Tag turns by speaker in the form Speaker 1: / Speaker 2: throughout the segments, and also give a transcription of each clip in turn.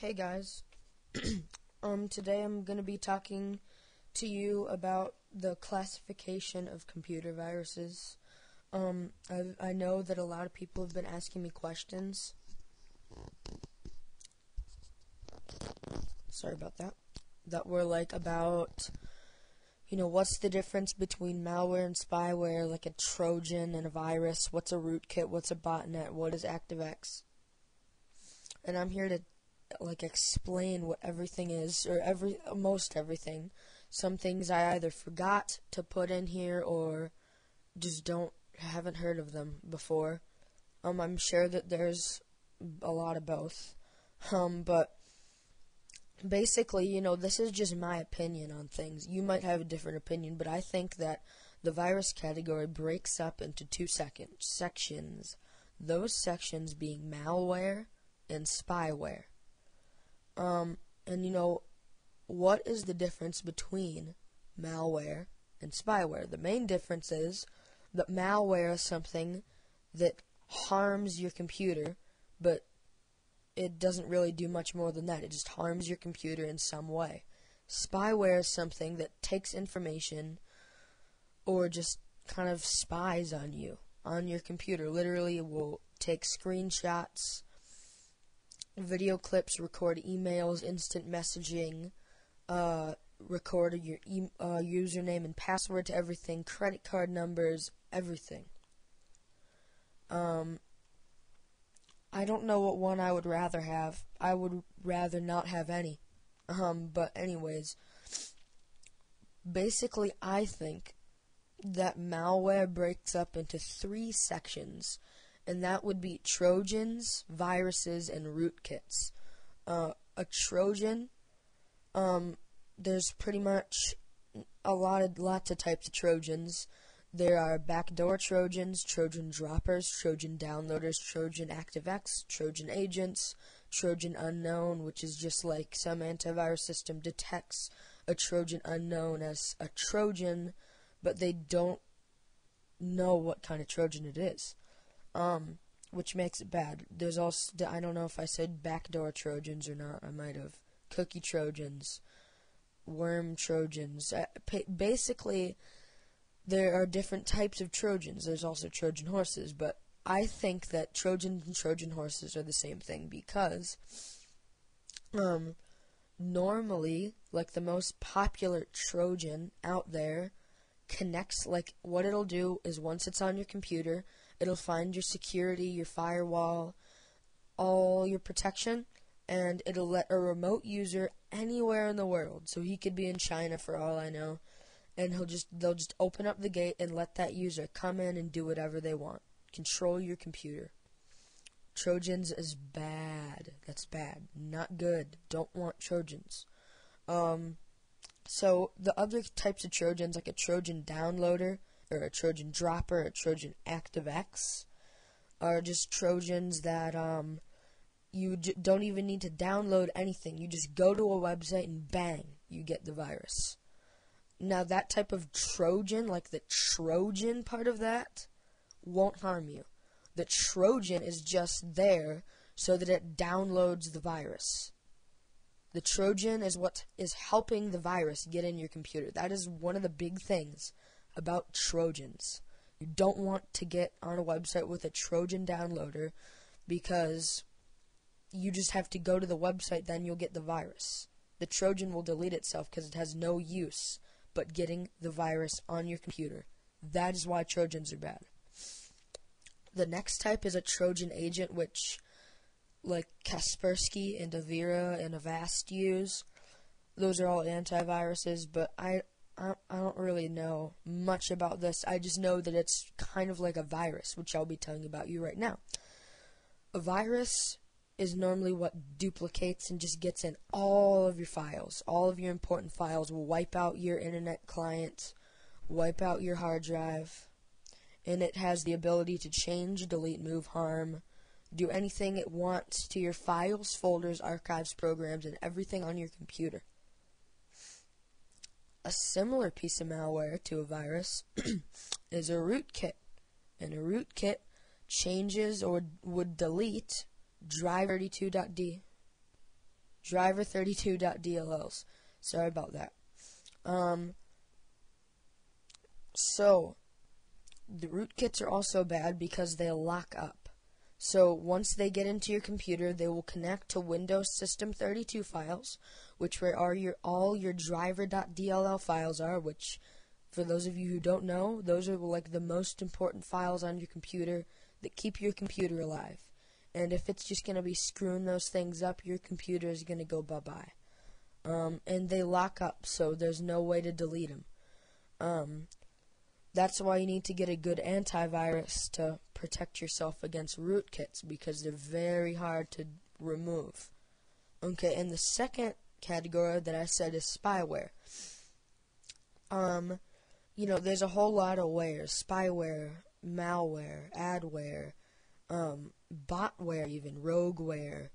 Speaker 1: Hey guys, today I'm going to be talking to you about the classification of computer viruses. I know that a lot of people have been asking me questions. Sorry about that. That were like about, what's the difference between malware and spyware, like a Trojan and a virus? What's a rootkit? What's a botnet? What is ActiveX? And I'm here to explain what everything is, or most everything. Some things I either forgot to put in here or just haven't heard of them before. I'm sure that there's a lot of both. But basically, this is just my opinion on things. You might have a different opinion, but I think that the virus category breaks up into two sections. Those sections being malware and spyware. What is the difference between malware and spyware? The main difference is that malware is something that harms your computer, but it doesn't really do much more than that. It just harms your computer in some way. Spyware is something that takes information or just kind of spies on you, on your computer. Literally, it will take screenshots, video clips, record emails, instant messaging, record your username and password to everything, credit card numbers, everything. I don't know what one I would rather have. I would rather not have any. But anyways, basically I think that malware breaks up into three sections, and that would be Trojans, viruses, and rootkits. A Trojan, there's pretty much lots of types of Trojans. There are backdoor Trojans, Trojan droppers, Trojan downloaders, Trojan ActiveX, Trojan agents, Trojan unknown, which is just like some antivirus system detects a Trojan unknown as a Trojan, but they don't know what kind of Trojan it is. Which makes it bad. There's also, I don't know if I said backdoor Trojans or not, I might have. Cookie Trojans, worm Trojans. Basically, there are different types of Trojans. There's also Trojan horses, but I think that Trojans and Trojan horses are the same thing because, normally, like the most popular Trojan out there connects, what it'll do is once it's on your computer, it'll find your security, your firewall, all your protection, and it'll let a remote user anywhere in the world, so he could be in China for all I know, and they'll just open up the gate and let that user come in and do whatever they want. Control your computer. Trojans is bad. That's bad. Not good. Don't want Trojans. So the other types of Trojans, like a Trojan downloader, or a Trojan dropper, a Trojan ActiveX, are just Trojans that you don't even need to download anything. You just go to a website and bang, you get the virus. Now that type of Trojan, like the Trojan part of that, won't harm you. The Trojan is just there so that it downloads the virus. The Trojan is what is helping the virus get in your computer. That is one of the big things about Trojans. You don't want to get on a website with a Trojan downloader because you just have to go to the website, then you'll get the virus. The Trojan will delete itself because it has no use but getting the virus on your computer. That is why Trojans are bad. The next type is a Trojan agent, which like Kaspersky and Avira and Avast use. Those are all antiviruses, but I don't really know much about this. I just know that it's kind of like a virus, which I'll be telling about you right now. A virus is normally what duplicates and just gets in all of your files. All of your important files will wipe out your internet client, wipe out your hard drive, and it has the ability to change, delete, move, harm, do anything it wants to your files, folders, archives, programs, and everything on your computer. A similar piece of malware to a virus is a rootkit. And a rootkit changes or would delete drive32.d. driver32.dlls. Sorry about that. So the rootkits are also bad because they lock up. So once they get into your computer, they will connect to Windows System 32 files, which where all your driver.dll files are, which for those of you who don't know, those are like the most important files on your computer that keep your computer alive. And if it's just going to be screwing those things up, your computer is going to go bye-bye. And they lock up, so there's no way to delete them. That's why you need to get a good antivirus to protect yourself against rootkits, because they're very hard to remove. Okay, and the second category that I said is spyware. There's a whole lot of wares: spyware, malware, adware, botware, even rogueware,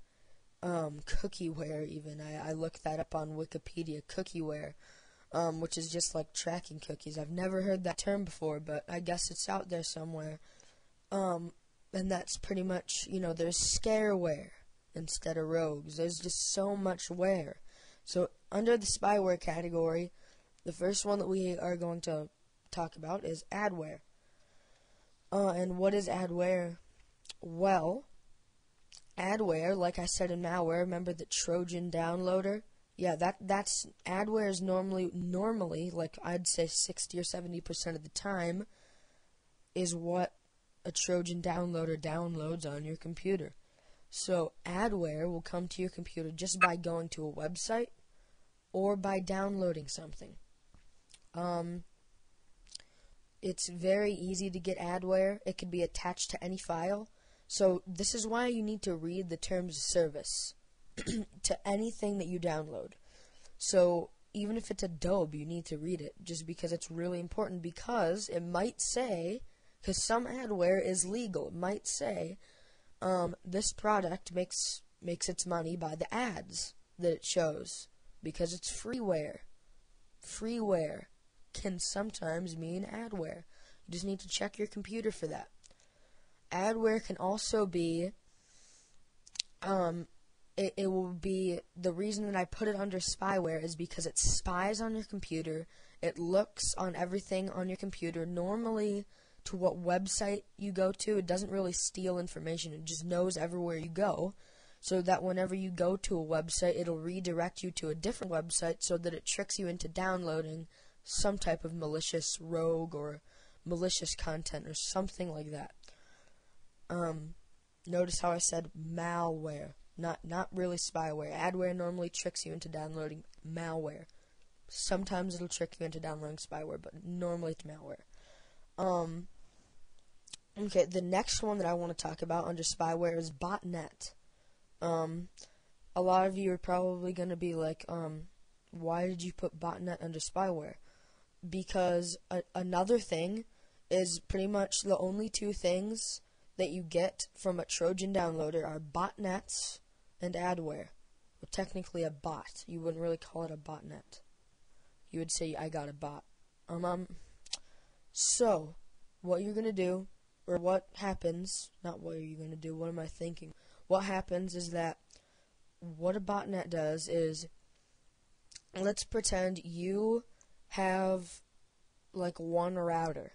Speaker 1: cookieware. Even I looked that up on Wikipedia. Cookieware, which is just like tracking cookies. I've never heard that term before, but I guess it's out there somewhere. And that's pretty much, there's scareware instead of rogues. There's just so much ware. So under the spyware category, the first one that we are going to talk about is adware. And what is adware? Well, adware, like I said in malware, remember the Trojan downloader? Yeah, that's adware is normally, like I'd say 60 or 70% of the time, is what a Trojan downloader downloads on your computer. So adware will come to your computer just by going to a website or by downloading something. It's very easy to get adware. It could be attached to any file. So this is why you need to read the terms of service to anything that you download. So even if it's Adobe, you need to read it, just because it's really important, because it might say, because some adware is legal, it might say this product makes its money by the ads that it shows, because it's freeware. Freeware can sometimes mean adware. You just need to check your computer for that. Adware can also be, it will be, the reason that I put it under spyware is because it spies on your computer. It looks on everything on your computer, normally to what website you go to. It doesn't really steal information. It just knows everywhere you go, so that whenever you go to a website, it'll redirect you to a different website so that it tricks you into downloading some type of malicious rogue or malicious content or something like that. Notice how I said malware, not really spyware. Adware normally tricks you into downloading malware. Sometimes it'll trick you into downloading spyware, but normally it's malware. Okay, the next one that I want to talk about under spyware is botnet. A lot of you are probably going to be like, why did you put botnet under spyware? Because another thing is pretty much the only two things that you get from a Trojan downloader are botnets and adware. Well, technically a bot. You wouldn't really call it a botnet. You would say, I got a bot. So, what you're going to do, or what happens, not what are you going to do, what am I thinking? What happens is that, what a botnet does is, let's pretend you have, like, one router,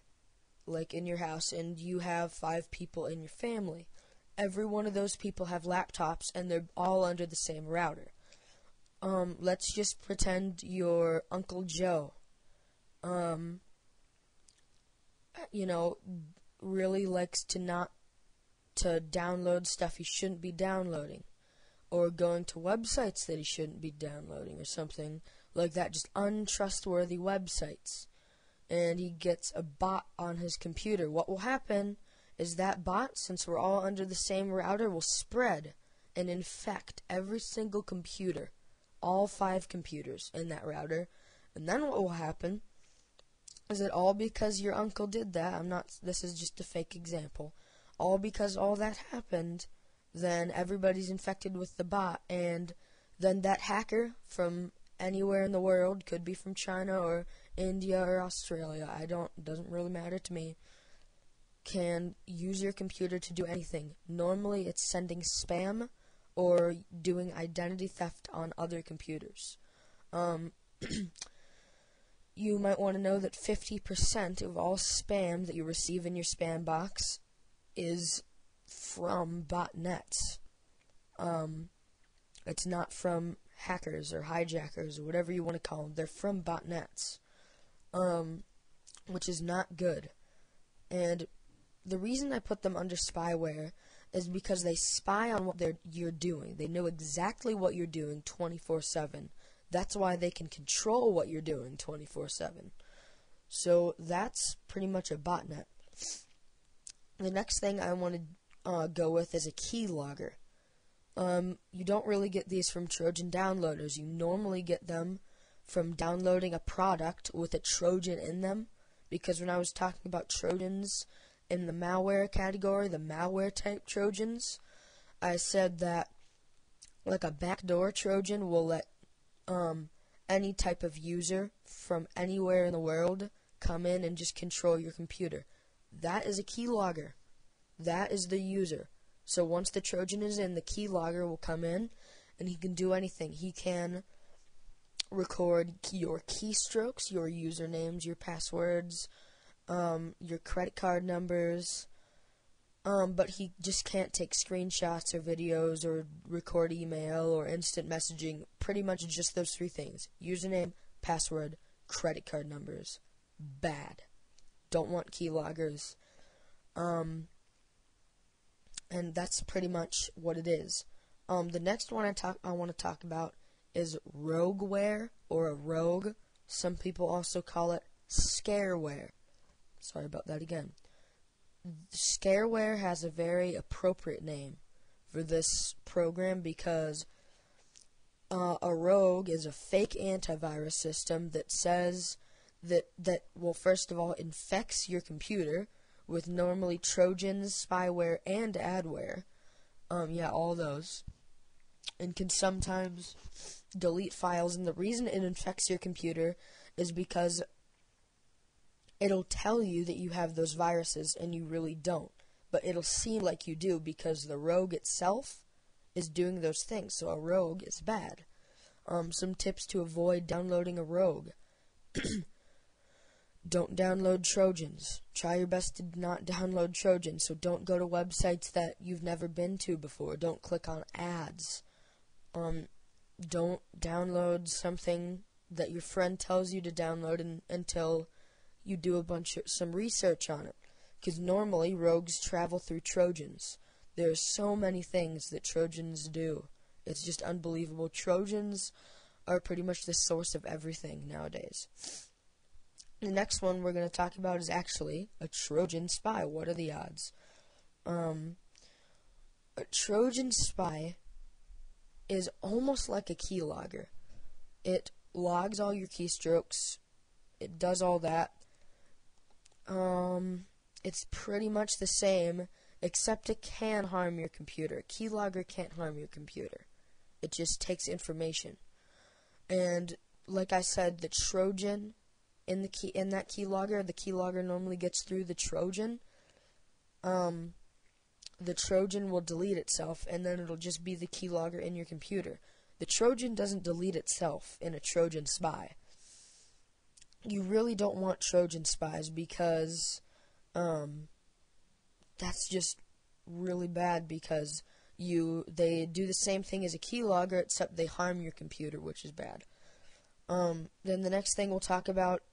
Speaker 1: like, in your house, and you have 5 people in your family. Every one of those people have laptops, and they're all under the same router. Let's just pretend your Uncle Joe, really likes to download stuff he shouldn't be downloading, or going to websites that he shouldn't be downloading, or something like that, just untrustworthy websites. And he gets a bot on his computer. What will happen is that bot, since we're all under the same router, will spread and infect every single computer, all 5 computers in that router. And then what will happen is that all because your uncle did that, this is just a fake example, all because all that happened, then everybody's infected with the bot, and then that hacker from anywhere in the world, could be from China or India or Australia, doesn't really matter to me, can use your computer to do anything. Normally it's sending spam or doing identity theft on other computers. You might want to know that 50% of all spam that you receive in your spam box is from botnets. It's not from hackers or hijackers or whatever you want to call them. They're from botnets, which is not good. And the reason I put them under spyware is because they spy on what you're doing. They know exactly what you're doing 24/7. That's why they can control what you're doing 24/7. So that's pretty much a botnet. The next thing I want to go with is a keylogger. You don't really get these from Trojan downloaders. You normally get them from downloading a product with a Trojan in them. Because when I was talking about Trojans in the malware category, the malware type Trojans, I said that like a backdoor Trojan will let any type of user from anywhere in the world come in and just control your computer. That is a keylogger. That is the user. So once the Trojan is in, the keylogger will come in and he can do anything. He can record your keystrokes, your usernames, your passwords, your credit card numbers, but he just can't take screenshots or videos or record email or instant messaging. Pretty much just those three things: username, password, credit card numbers. Bad. Don't want keyloggers. And that's pretty much what it is. The next one I want to talk about is rogueware, or a rogue. Some people also call it scareware. Sorry about that again. Scareware has a very appropriate name for this program because a rogue is a fake antivirus system that says that well, first of all, infects your computer with normally Trojans, spyware, and adware. All those. And can sometimes delete files, and the reason it infects your computer is because it'll tell you that you have those viruses and you really don't, but it'll seem like you do because the rogue itself is doing those things. So a rogue is bad. Some tips to avoid downloading a rogue. Don't download Trojans. Try your best to not download Trojans. So don't go to websites that you've never been to before. Don't click on ads. Don't download something that your friend tells you to download until you do some research on it. Because normally rogues travel through Trojans. There are so many things that Trojans do. It's just unbelievable. Trojans are pretty much the source of everything nowadays. The next one we're going to talk about is actually a Trojan spy. What are the odds? A Trojan spy is almost like a keylogger. It logs all your keystrokes. It does all that. It's pretty much the same, except it can harm your computer. A keylogger can't harm your computer. It just takes information. And like I said, the Trojan in that keylogger, the keylogger normally gets through the Trojan. The Trojan will delete itself, and then it'll just be the keylogger in your computer. The Trojan doesn't delete itself in a Trojan spy. You really don't want Trojan spies because that's just really bad because they do the same thing as a keylogger except they harm your computer, which is bad. Then the next thing we'll talk about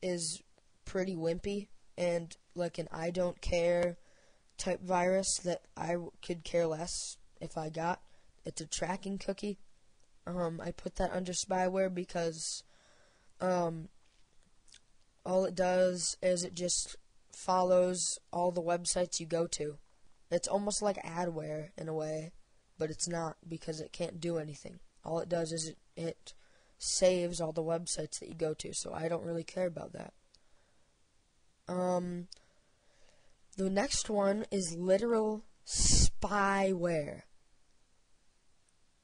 Speaker 1: is pretty wimpy and like an I don't care type virus that I could care less if I got. It's a tracking cookie. I put that under spyware because all it does is it just follows all the websites you go to. It's almost like adware in a way, but it's not because it can't do anything. All it does is it saves all the websites that you go to, so I don't really care about that. The next one is literal spyware.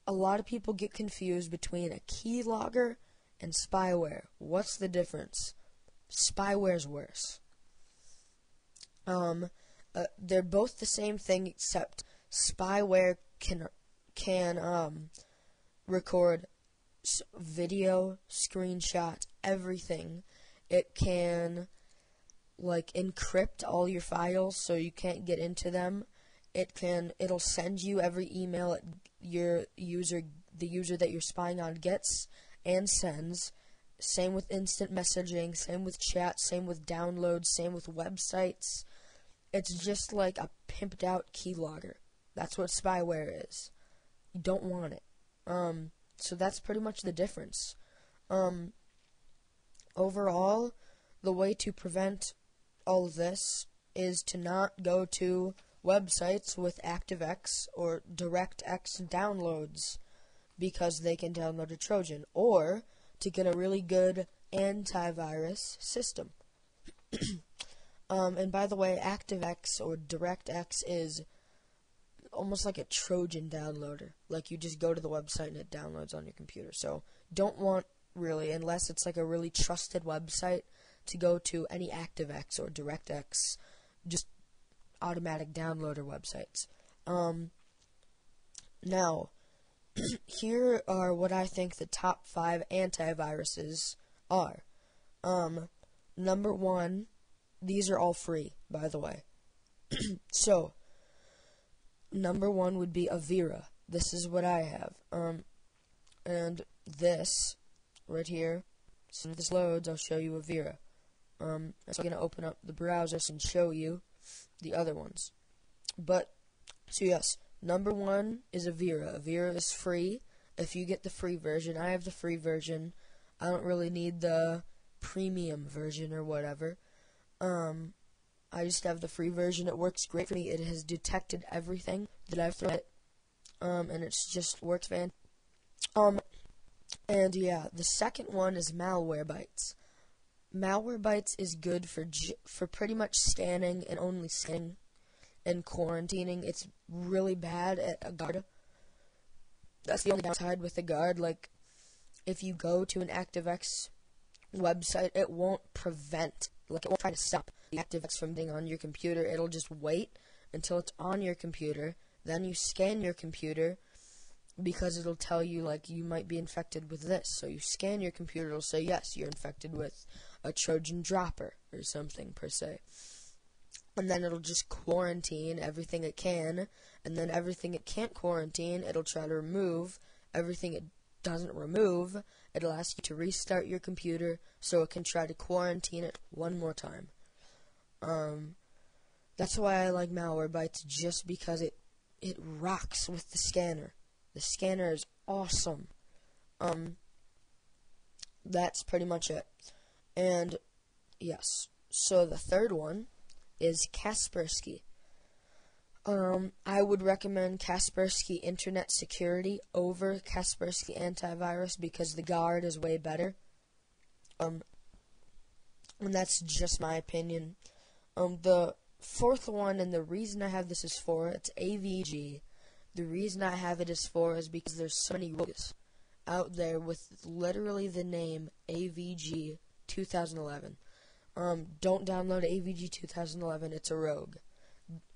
Speaker 1: A lot of people get confused between a keylogger and spyware. What's the difference? Spyware's worse. They're both the same thing, except spyware can record video, screenshot, everything. It can like encrypt all your files so you can't get into them. It'll send you every email the user that you're spying on gets and sends. Same with instant messaging, same with chat, same with downloads, same with websites. It's just like a pimped out keylogger. That's what spyware is. You don't want it. So that's pretty much the difference. Overall, the way to prevent all of this is to not go to websites with ActiveX or DirectX downloads, because they can download a Trojan, or to get a really good antivirus system. And by the way, ActiveX or DirectX is almost like a Trojan downloader. Like, you just go to the website and it downloads on your computer. So don't want, really, unless it's like a really trusted website, to go to any ActiveX or DirectX, just automatic downloader websites. Now, here are what I think the top 5 antiviruses are. Number 1, these are all free, by the way. So, number 1 would be Avira. This is what I have. And this, right here, as soon as this loads, I'll show you Avira. So I'm going to open up the browser and show you the other ones. But, so yes, number 1 is Avira. Avira is free if you get the free version. I have the free version. I don't really need the premium version or whatever. I just have the free version. It works great for me. It has detected everything that I've thrown at it. And it's just works fantastic. And yeah, the second one is Malwarebytes. Malwarebytes is good for pretty much scanning and only scanning and quarantining. It's really bad at a guard. That's the only downside with the guard. Like, if you go to an ActiveX website, it won't prevent, like, it won't try to stop the ActiveX from being on your computer. It'll just wait until it's on your computer. Then you scan your computer, because it'll tell you, like, you might be infected with this. So you scan your computer, it'll say, yes, you're infected with a Trojan dropper or something, per se. And then it'll just quarantine everything it can, and then everything it can't quarantine, it'll try to remove. Everything it doesn't remove, it'll ask you to restart your computer so it can try to quarantine it one more time. That's why I like Malwarebytes, just because it rocks with the scanner. The scanner is awesome. That's pretty much it. And, yes. So the third one is Kaspersky. I would recommend Kaspersky Internet Security over Kaspersky Antivirus, because the guard is way better. And that's just my opinion. The fourth one, and the reason I have this is for, it's AVG. The reason I have it is because there's so many rogues out there with literally the name AVG 2011. Don't download AVG 2011, it's a rogue.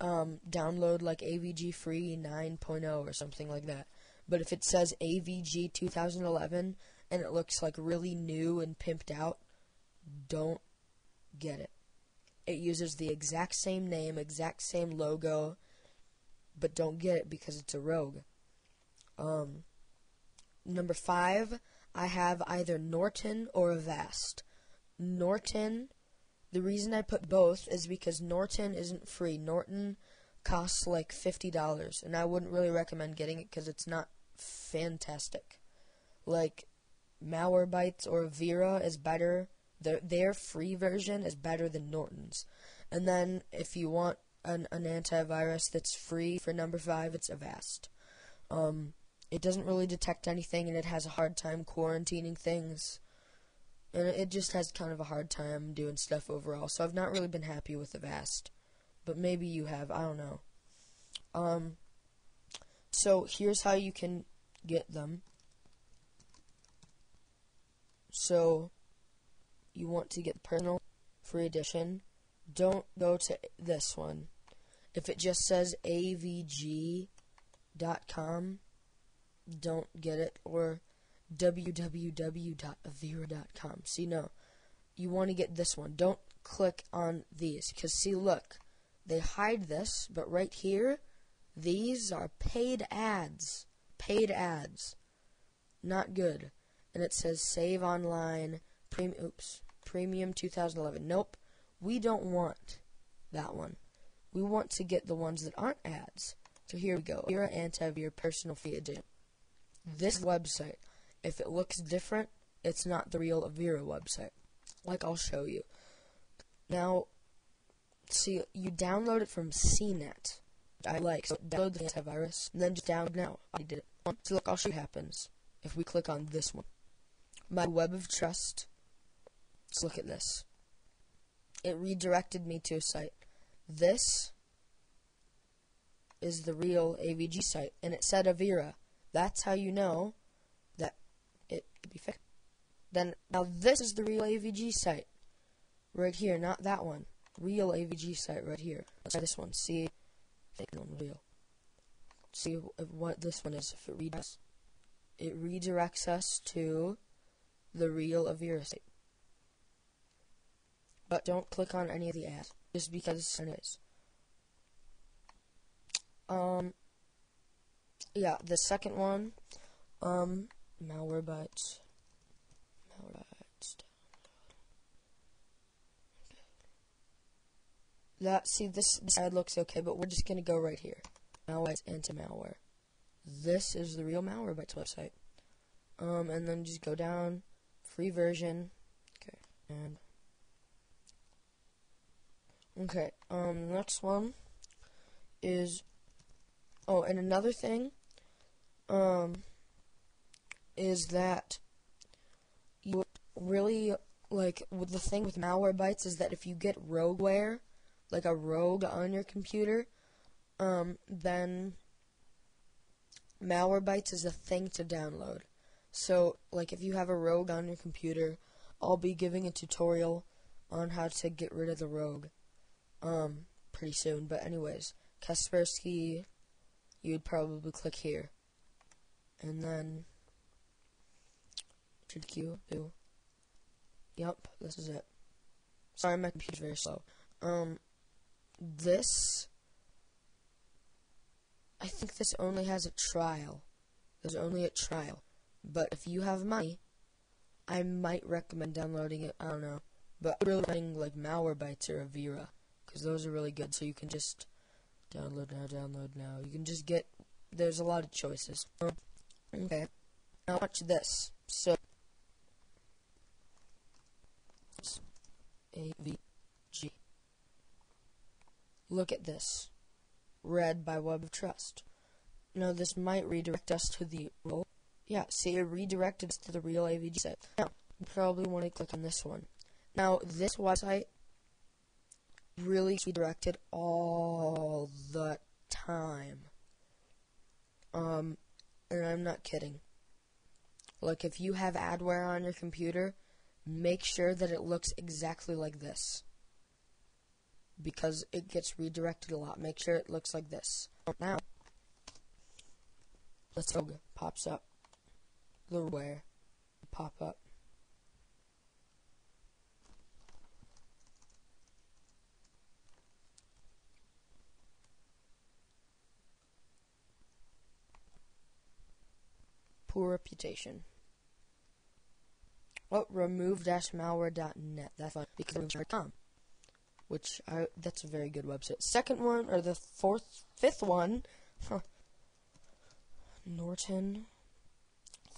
Speaker 1: Download like AVG Free 9.0 or something like that. But if it says AVG 2011 and it looks like really new and pimped out, don't get it. It uses the exact same name, exact same logo, but don't get it because it's a rogue. Number 5, I have either Norton or Avast. Norton, the reason I put both is because Norton isn't free. Norton costs like $50, and I wouldn't really recommend getting it because it's not fantastic. Like, Malwarebytes or Avira is better. Their free version is better than Norton's. And then, if you want an antivirus that's free for number 5, it's Avast. It doesn't really detect anything, and it has a hard time quarantining things. And it just has kind of a hard time doing stuff overall. So I've not really been happy with Avast. But maybe you have, I don't know. So here's how you can get them. So you want to get the personal free edition. Don't go to this one. If it just says avg.com, don't get it, or www.avira.com. See, no, you want to get this one. Don't click on these, because see, look, they hide this, but right here, these are paid ads. Paid ads. Not good. And it says save online, premium 2011. Nope, we don't want that one. We want to get the ones that aren't ads. So here we go. Avira Anti-Avira Personal Fee Edition. This website, if it looks different, it's not the real Avira website. Like I'll show you. Now, see, you download it from CNET. So download the antivirus, and then just download now. I did it. So look, I'll show you what happens if we click on this one. My web of trust. Let's look at this. It redirected me to a site. This is the real AVG site, and it said Avira. That's how you know that it could be fixed. Then, now this is the real AVG site. Right here, not that one. Real AVG site right here. Let's try this one. See if it's real. See what this one is. If it redirects us to the real Avira site. But don't click on any of the ads, just because it is. Yeah, the second one, Malwarebytes. See, this ad looks okay, but we're just gonna go right here. Malwarebytes anti-malware. This is the real Malwarebytes website. And then just go down, free version. Okay, next one is, and another thing, is that you really, like, with the thing with Malwarebytes is that if you get rogueware, like a rogue on your computer, then Malwarebytes is a thing to download. So, like, if you have a rogue on your computer, I'll be giving a tutorial on how to get rid of the rogue, pretty soon. But anyways, Kaspersky, you'd probably click here. And then, yep, this is it. Sorry, my computer's very slow. I think this only has a trial. There's only a trial. But if you have money, I might recommend downloading it. I don't know. But I'm really recommending like Malwarebytes or Avira, because those are really good. So you can just download now. You can just get, there's a lot of choices. Okay. Now watch this. So, AVG. Look at this. Read by Web of Trust. Now this might redirect us to the real. Yeah, see, it redirected us to the real AVG site. Now, you probably want to click on this one. Now, this website really gets redirected all the time. And I'm not kidding. Like, if you have adware on your computer, make sure that it looks exactly like this, because it gets redirected a lot. Make sure it looks like this. Now, let's go. Pops up. The where pop up. Poor reputation. Oh, remove-malware.net. That's fun, because remove.com, that's a very good website. Second one, or the fifth one, Norton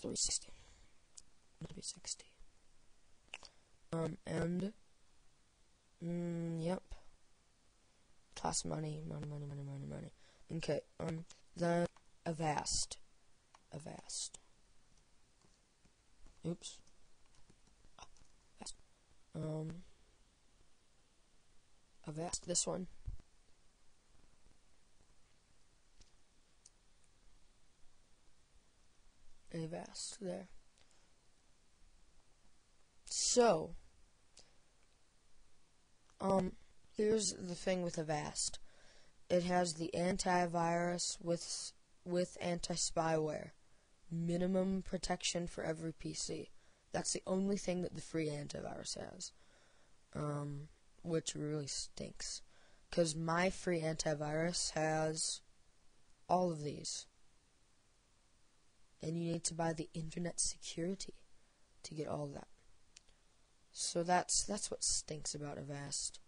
Speaker 1: 360. Yep. Class money. Okay, then Avast. Oops. Avast, this one. Avast, there. So, here's the thing with Avast. It has the antivirus with anti-spyware. minimum protection for every PC. That's the only thing that the free antivirus has, which really stinks. Because my free antivirus has all of these. And you need to buy the internet security to get all of that. So that's what stinks about Avast,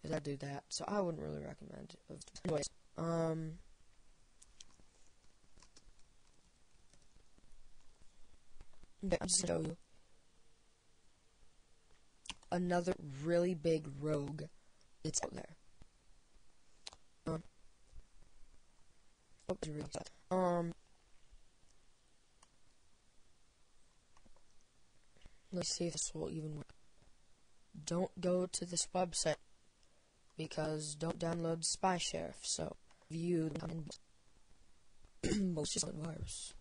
Speaker 1: is I do that. So I wouldn't really recommend it. Anyways, okay, I'm just gonna show you another really big rogue that's out there. Let's see if this will even work. Don't go to this website, because don't download Spy Sheriff. So, view malicious virus.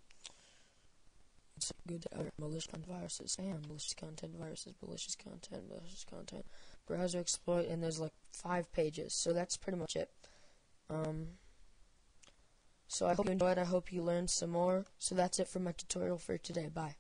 Speaker 1: It's good to malicious viruses and malicious content viruses, malicious content, browser exploit, and there's like 5 pages. So that's pretty much it. So I hope you enjoyed. I hope you learned some more. So that's it for my tutorial for today. Bye.